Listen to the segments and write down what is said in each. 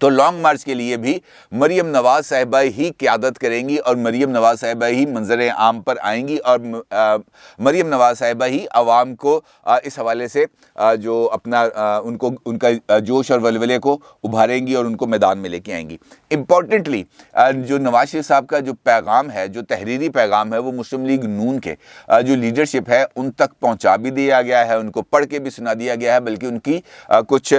تو long march کے لیے بھی مریم نواز صاحبہ ہی قیادت کریں گی اور مریم نواز صاحبہ ہی منظر عام پر آئیں گی اور مریم نواز صاحبہ ہی عوام کو اس حوالے سے جو اپنا ان کا جوش اور ولولے کو ابھاریں گی اور ان کو میدان میں لے کے آئیں گی۔ امپورٹنٹلی جو نواز شریف صاحب کا جو پیغام ہے، جو تحریری پیغام ہے، وہ مسلم لیگ نون کے جو لیڈرشپ ہے ان تک پہنچا بھی دیا گیا ہے، ان کو پڑھ کے بھی سنا دیا گیا ہے، بلکہ ان کی کچھ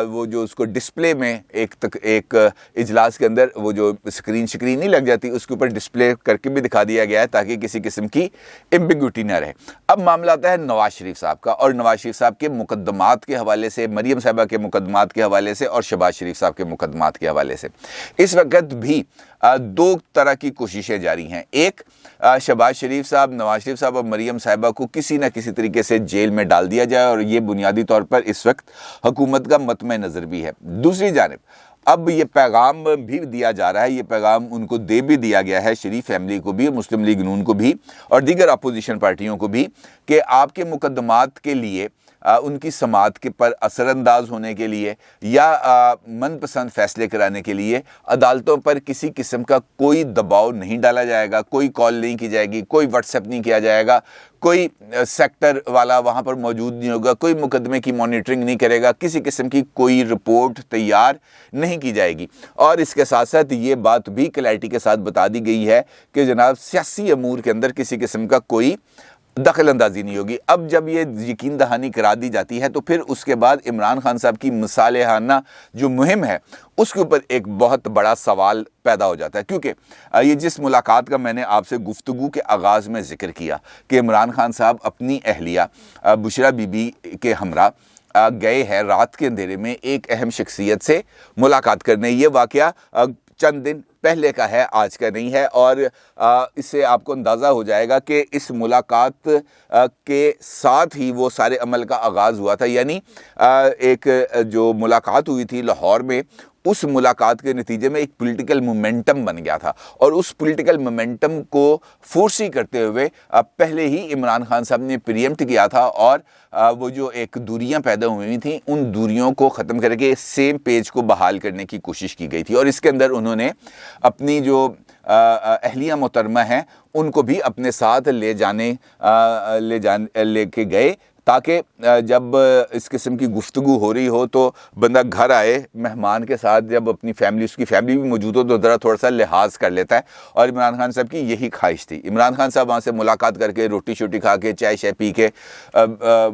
وہ جو اس کو ڈسپلے میں ایک اجلاس کے اندر وہ جو اسکرین نہیں لگ جاتی، اس کے اوپر ڈسپلے کر کے بھی دکھا دیا گیا ہے تاکہ کسی قسم کی ایمبیگوٹی نہ رہے۔ اب معاملہ آتا ہے نواز شریف صاحب کا، اور نواز شریف صاحب کے مقدمات کے حوالے سے، مریم صاحبہ کے مقدمات کے حوالے سے اور شہباز شریف صاحب کے مقدمات کے حوالے سے اس وقت بھی دو طرح کی کوششیں جاری ہیں۔ ایک، شہباز شریف صاحب، نواز شریف صاحب اور مریم صاحبہ کو کسی نہ کسی طریقے سے جیل میں ڈال دیا جائے، اور یہ بنیادی طور پر اس وقت حکومت کا مطمع نظر بھی ہے۔ دوسری جانب اب یہ پیغام بھی دیا جا رہا ہے، یہ پیغام ان کو دے بھی دیا گیا ہے، شریف فیملی کو بھی، مسلم لیگ نون کو بھی اور دیگر اپوزیشن پارٹیوں کو بھی، کہ آپ کے مقدمات کے لیے، ان کی سماعت کے پر اثر انداز ہونے کے لیے یا من پسند فیصلے کرانے کے لیے عدالتوں پر کسی قسم کا کوئی دباؤ نہیں ڈالا جائے گا، کوئی کال نہیں کی جائے گی، کوئی واٹس ایپ نہیں کیا جائے گا، کوئی سیکٹر والا وہاں پر موجود نہیں ہوگا، کوئی مقدمے کی مانیٹرنگ نہیں کرے گا، کسی قسم کی کوئی رپورٹ تیار نہیں کی جائے گی۔ اور اس کے ساتھ ساتھ یہ بات بھی کلیئرٹی کے ساتھ بتا دی گئی ہے کہ جناب سیاسی امور کے اندر کسی قسم کا کوئی دخل اندازی نہیں ہوگی۔ اب جب یہ یقین دہانی کرا دی جاتی ہے تو پھر اس کے بعد عمران خان صاحب کی مصالحانہ جو مہم ہے اس کے اوپر ایک بہت بڑا سوال پیدا ہو جاتا ہے، کیونکہ یہ جس ملاقات کا میں نے آپ سے گفتگو کے آغاز میں ذکر کیا کہ عمران خان صاحب اپنی اہلیہ بشرا بی بی کے ہمراہ گئے ہیں رات کے اندھیرے میں ایک اہم شخصیت سے ملاقات کرنے، یہ واقعہ چند دن پہلے کا ہے، آج کا نہیں ہے، اور اس سے آپ کو اندازہ ہو جائے گا کہ اس ملاقات کے ساتھ ہی وہ سارے عمل کا آغاز ہوا تھا۔ یعنی ایک جو ملاقات ہوئی تھی لاہور میں، اس ملاقات کے نتیجے میں ایک پولیٹیکل مومنٹم بن گیا تھا، اور اس پولیٹیکل مومنٹم کو فورسی کرتے ہوئے پہلے ہی عمران خان صاحب نے پریمپٹ کیا تھا، اور وہ جو ایک دوریاں پیدا ہوئی تھیں ان دوریوں کو ختم کر کے سیم پیج کو بحال کرنے کی کوشش کی گئی تھی، اور اس کے اندر انہوں نے اپنی جو اہلیہ محترمہ ہیں ان کو بھی اپنے ساتھ لے کے گئے، تاکہ جب اس قسم کی گفتگو ہو رہی ہو تو بندہ گھر آئے مہمان کے ساتھ، جب اپنی فیملی، اس کی فیملی بھی موجود ہو تو ذرا تھوڑا سا لحاظ کر لیتا ہے، اور عمران خان صاحب کی یہی خواہش تھی۔ عمران خان صاحب وہاں سے ملاقات کر کے، روٹی شوٹی کھا کے، چائے شائے پی کے،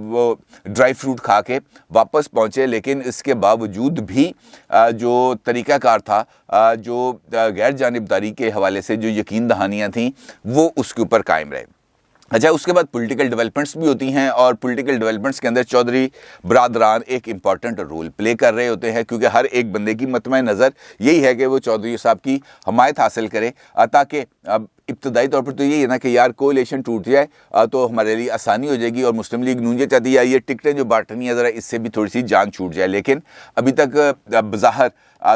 وہ ڈرائی فروٹ کھا کے واپس پہنچے، لیکن اس کے باوجود بھی جو طریقہ کار تھا، جو غیر جانبداری کے حوالے سے جو یقین دہانیاں تھیں، وہ اس کے اوپر قائم رہے۔ اچھا، اس کے بعد پولیٹیکل ڈیولپمنٹس بھی ہوتی ہیں، اور پولیٹیکل ڈیولپمنٹس کے اندر چودھری برادران ایک امپورٹنٹ رول پلے کر رہے ہوتے ہیں، کیونکہ ہر ایک بندے کی مطمع نظر یہی ہے کہ وہ چودھری صاحب کی حمایت حاصل کرے، تاکہ ابتدائی طور پر تو یہی ہے نا کہ یار کولیشن ٹوٹ جائے تو ہمارے لیے آسانی ہو جائے گی، اور مسلم لیگ نون یہ چاہتی ہے یہ ٹکٹیں جو بانٹنی ہے ذرا اس سے بھی تھوڑی سی جان چھوٹ جائے، لیکن ابھی تک بظاہر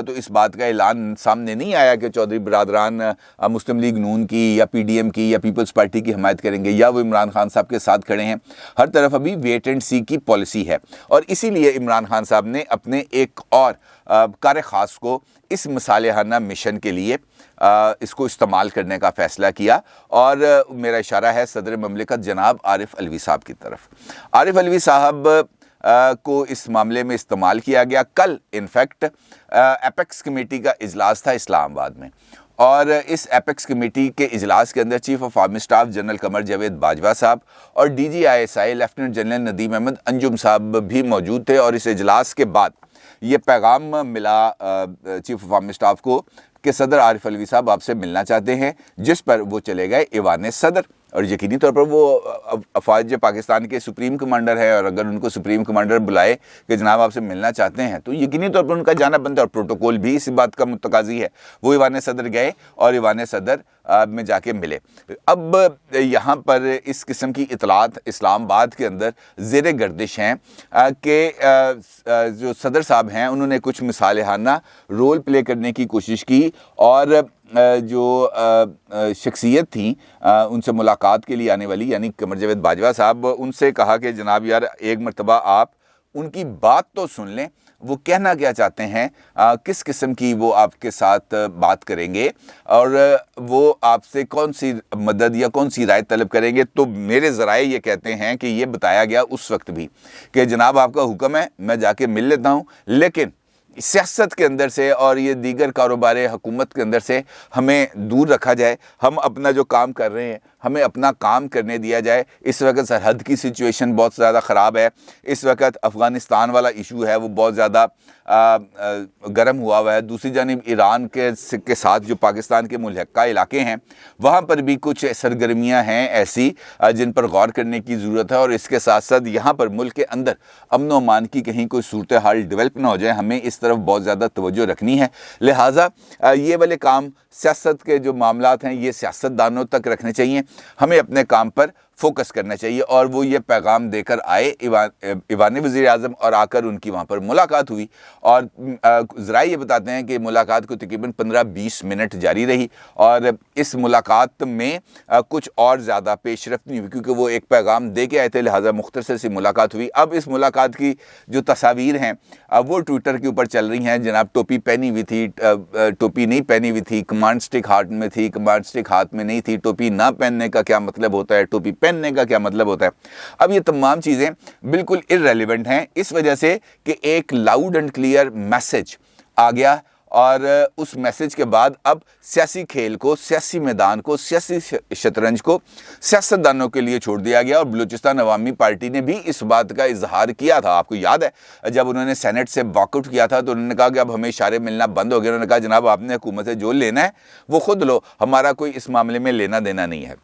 تو اس بات کا اعلان سامنے نہیں آیا کہ چودھری برادران مسلم لیگ نون کی یا پی ڈی ایم کی یا پیپلز پارٹی کی حمایت کریں گے یا وہ عمران خان صاحب کے ساتھ کھڑے ہیں۔ ہر طرف ابھی ویٹ اینڈ سی کی پالیسی ہے، اور اسی لیے عمران خان صاحب نے اپنے ایک اور کار خاص کو اس مصالحانہ مشن کے لیے اس کو استعمال کرنے کا فیصلہ کیا، اور میرا اشارہ ہے صدر مملکت جناب عارف علوی صاحب کی طرف۔ عارف علوی صاحب کو اس معاملے میں استعمال کیا گیا۔ کل انفیکٹ ایپیکس کمیٹی کا اجلاس تھا اسلام آباد میں، اور اس ایپیکس کمیٹی کے اجلاس کے اندر chief of army staff general Qamar Javed Bajwa صاحب اور D G I S I lieutenant general Nadeem Ahmed Anjum صاحب بھی موجود تھے، اور اس اجلاس کے بعد یہ پیغام ملا چیف آف آرمی اسٹاف کو کہ صدر عارف علوی صاحب آپ سے ملنا چاہتے ہیں، جس پر وہ چلے گئے ایوان صدر، اور یقینی طور پر وہ افواج پاکستان کے سپریم کمانڈر ہے، اور اگر ان کو سپریم کمانڈر بلائے کہ جناب آپ سے ملنا چاہتے ہیں تو یقینی طور پر ان کا جانا بنتا ہے، اور پروٹوکول بھی اس بات کا متقاضی ہے۔ وہ ایوان صدر گئے اور ایوان صدر میں جا کے ملے۔ اب یہاں پر اس قسم کی اطلاعات اسلام آباد کے اندر زیر گردش ہیں کہ جو صدر صاحب ہیں انہوں نے کچھ مصالحانہ رول پلے کرنے کی کوشش کی، اور جو شخصیت تھیں ان سے ملاقات کے لیے آنے والی، یعنی قمر جاوید باجوہ صاحب، ان سے کہا کہ جناب یار ایک مرتبہ آپ ان کی بات تو سن لیں، وہ کہنا کیا چاہتے ہیں, کس قسم کی وہ آپ کے ساتھ بات کریں گے, اور وہ آپ سے کون سی مدد یا کون سی رائے طلب کریں گے. تو میرے ذرائع یہ کہتے ہیں کہ یہ بتایا گیا اس وقت بھی کہ جناب آپ کا حکم ہے, میں جا کے مل لیتا ہوں, لیکن سیاست کے اندر سے اور یہ دیگر کاروبار حکومت کے اندر سے ہمیں دور رکھا جائے. ہم اپنا جو کام کر رہے ہیں ہمیں اپنا کام کرنے دیا جائے. اس وقت سرحد کی سچویشن بہت زیادہ خراب ہے, اس وقت افغانستان والا ایشو ہے وہ بہت زیادہ گرم ہوا ہے. دوسری جانب ایران کے ساتھ جو پاکستان کے ملحقہ علاقے ہیں وہاں پر بھی کچھ سرگرمیاں ہیں ایسی جن پر غور کرنے کی ضرورت ہے, اور اس کے ساتھ ساتھ یہاں پر ملک کے اندر امن و امان کی کہیں کوئی صورتحال ڈیولپ نہ ہو جائے. ہمیں اس طرف بہت زیادہ توجہ رکھنی ہے. لہٰذا یہ والے کام سیاست کے جو معاملات ہیں یہ سیاست دانوں تک رکھنے چاہیے. ہمیں اپنے کام پر فوکس کرنا چاہیے. اور وہ یہ پیغام دے کر آئے ایوان وزیر اعظم, اور آ کر ان کی وہاں پر ملاقات ہوئی, اور ذرائع یہ بتاتے ہیں کہ ملاقات کو تقریباً 15-20 منٹ جاری رہی, اور اس ملاقات میں کچھ اور زیادہ پیش رفت نہیں ہوئی کیونکہ وہ ایک پیغام دے کے آئے تھے, لہٰذا مختصر سی ملاقات ہوئی. اب اس ملاقات کی جو تصاویر ہیں وہ ٹویٹر کے اوپر چل رہی ہیں. جناب ٹوپی پہنی ہوئی تھی, ٹوپی نہیں پہنی ہوئی تھی, کمانڈ سٹک ہاتھ میں تھی, کمانڈ سٹک ہاتھ میں نہیں تھی, ٹوپی نہ پہننے کا کیا مطلب ہوتا ہے, ٹوپی پہننے کا کیا مطلب ہوتا ہے. اب یہ تمام چیزیں بالکل irrelevant ہیں اس وجہ سے کہ ایک لاؤڈ اینڈ کلیئر میسج آ گیا, اور اس میسج کے بعد اب سیاسی کھیل کو, سیاسی میدان کو, سیاسی شطرنج کو سیاستدانوں کے لیے چھوڑ دیا گیا. اور بلوچستان عوامی پارٹی نے بھی اس بات کا اظہار کیا تھا. آپ کو یاد ہے جب انہوں نے سینٹ سے واک آؤٹ کیا تھا تو انہوں نے کہا کہ اب ہمیں اشارے ملنا بند ہو گئے. انہوں نے کہا جناب آپ نے حکومت سے جو لینا ہے وہ خود لو, ہمارا کوئی اس معاملے میں لینا دینا نہیں ہے.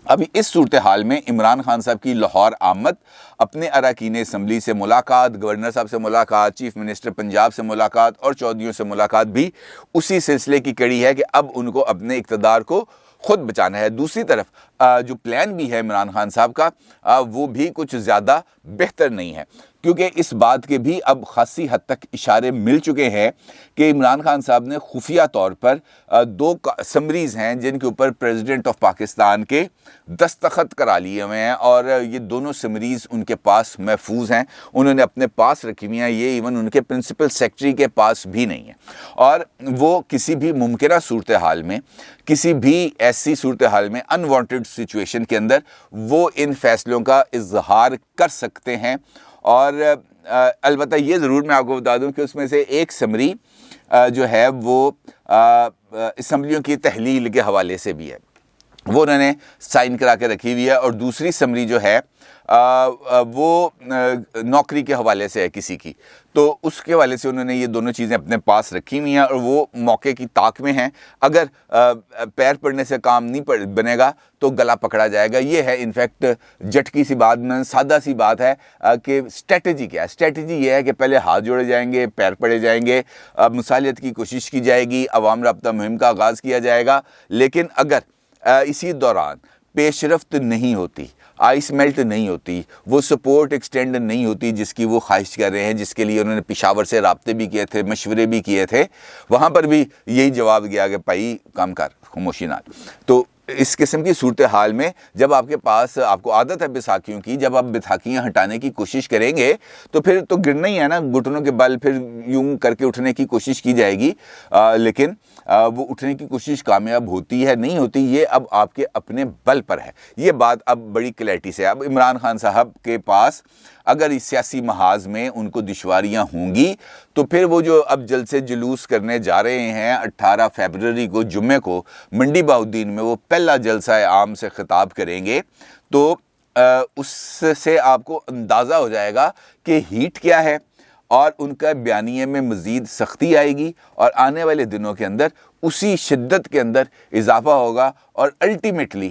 ابھی اس صورتحال میں عمران خان صاحب کی لاہور آمد, اپنے اراکین اسمبلی سے ملاقات, گورنر صاحب سے ملاقات, چیف منسٹر پنجاب سے ملاقات اور چودھریوں سے ملاقات بھی اسی سلسلے کی کڑی ہے کہ اب ان کو اپنے اقتدار کو خود بچانا ہے. دوسری طرف جو پلان بھی ہے عمران خان صاحب کا وہ بھی کچھ زیادہ بہتر نہیں ہے, کیونکہ اس بات کے بھی اب خاصی حد تک اشارے مل چکے ہیں کہ عمران خان صاحب نے خفیہ طور پر 2 سمریز ہیں جن کے اوپر پریزیڈنٹ آف پاکستان کے دستخط کرا لیے ہوئے ہیں, اور یہ دونوں سمریز ان کے پاس محفوظ ہیں, انہوں نے اپنے پاس رکھی ہوئی ہیں. یہ ایون ان کے پرنسپل سیکرٹری کے پاس بھی نہیں ہے, اور وہ کسی بھی ممکنہ صورتحال میں, کسی بھی ایسی صورتحال میں, انوانٹڈ سچویشن کے اندر وہ ان فیصلوں کا اظہار کر سکتے ہیں. اور البتہ یہ ضرور میں آپ کو بتا دوں کہ اس میں سے ایک سمری جو ہے وہ اسمبلیوں کی تحلیل کے حوالے سے بھی ہے, وہ انہوں نے سائن کرا کے رکھی ہوئی ہے, اور دوسری سمری جو ہے وہ نوکری کے حوالے سے ہے کسی کی, تو اس کے حوالے سے انہوں نے یہ دونوں چیزیں اپنے پاس رکھی ہوئی ہیں, اور وہ موقع کی طاق میں ہیں. اگر پیر پڑنے سے کام نہیں بنے گا تو گلا پکڑا جائے گا. یہ ہے انفیکٹ جھٹکی سی بات, سادہ سی بات ہے کہ اسٹریٹجی کیا ہے. اسٹریٹجی یہ ہے کہ پہلے ہاتھ جوڑے جائیں گے, پیر پڑے جائیں گے, مصالحت کی کوشش کی جائے گی, عوام رابطہ مہم کا آغاز کیا جائے گا, لیکن اگر اسی دوران پیش رفت نہیں ہوتی, آئس میلٹ نہیں ہوتی, وہ سپورٹ ایکسٹینڈ نہیں ہوتی جس کی وہ خواہش کر رہے ہیں, جس کے لیے انہوں نے پشاور سے رابطے بھی کیے تھے, مشورے بھی کیے تھے, وہاں پر بھی یہی جواب گیا کہ بھائی کام کر, خاموشی نہ. تو اس قسم کی صورتحال میں جب آپ کے پاس, آپ کو عادت ہے بیساکھیوں کی, جب آپ بیساکھیاں ہٹانے کی کوشش کریں گے تو پھر تو گرنا ہی ہے نا, گھٹنوں کے بل پھر یوں کر کے اٹھنے کی کوشش کی جائے گی, لیکن وہ اٹھنے کی کوشش کامیاب ہوتی ہے نہیں ہوتی, یہ اب آپ کے اپنے بل پر ہے. یہ بات اب بڑی کلیئرٹی سے اب عمران خان صاحب کے پاس اگر اس سیاسی محاذ میں ان کو دشواریاں ہوں گی تو پھر وہ جو اب جلسے جلوس کرنے جا رہے ہیں 18 فروری کو جمعے کو منڈی بہاؤالدین میں, وہ پہلا جلسہ عام سے خطاب کریں گے, تو اس سے آپ کو اندازہ ہو جائے گا کہ ہیٹ کیا ہے, اور ان کا بیانیے میں مزید سختی آئے گی, اور آنے والے دنوں کے اندر اسی شدت کے اندر اضافہ ہوگا. اور الٹیمیٹلی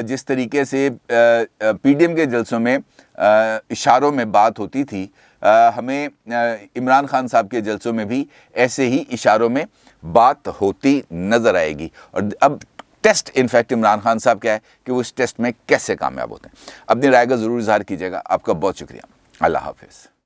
جس طریقے سے پی ڈی ایم کے جلسوں میں اشاروں میں بات ہوتی تھی, ہمیں عمران خان صاحب کے جلسوں میں بھی ایسے ہی اشاروں میں بات ہوتی نظر آئے گی. اور اب ٹیسٹ انفیکٹ عمران خان صاحب کیا ہے کہ وہ اس ٹیسٹ میں کیسے کامیاب ہوتے ہیں. اپنی رائے کا ضرور اظہار کیجیے گا. آپ کا بہت شکریہ. اللہ حافظ.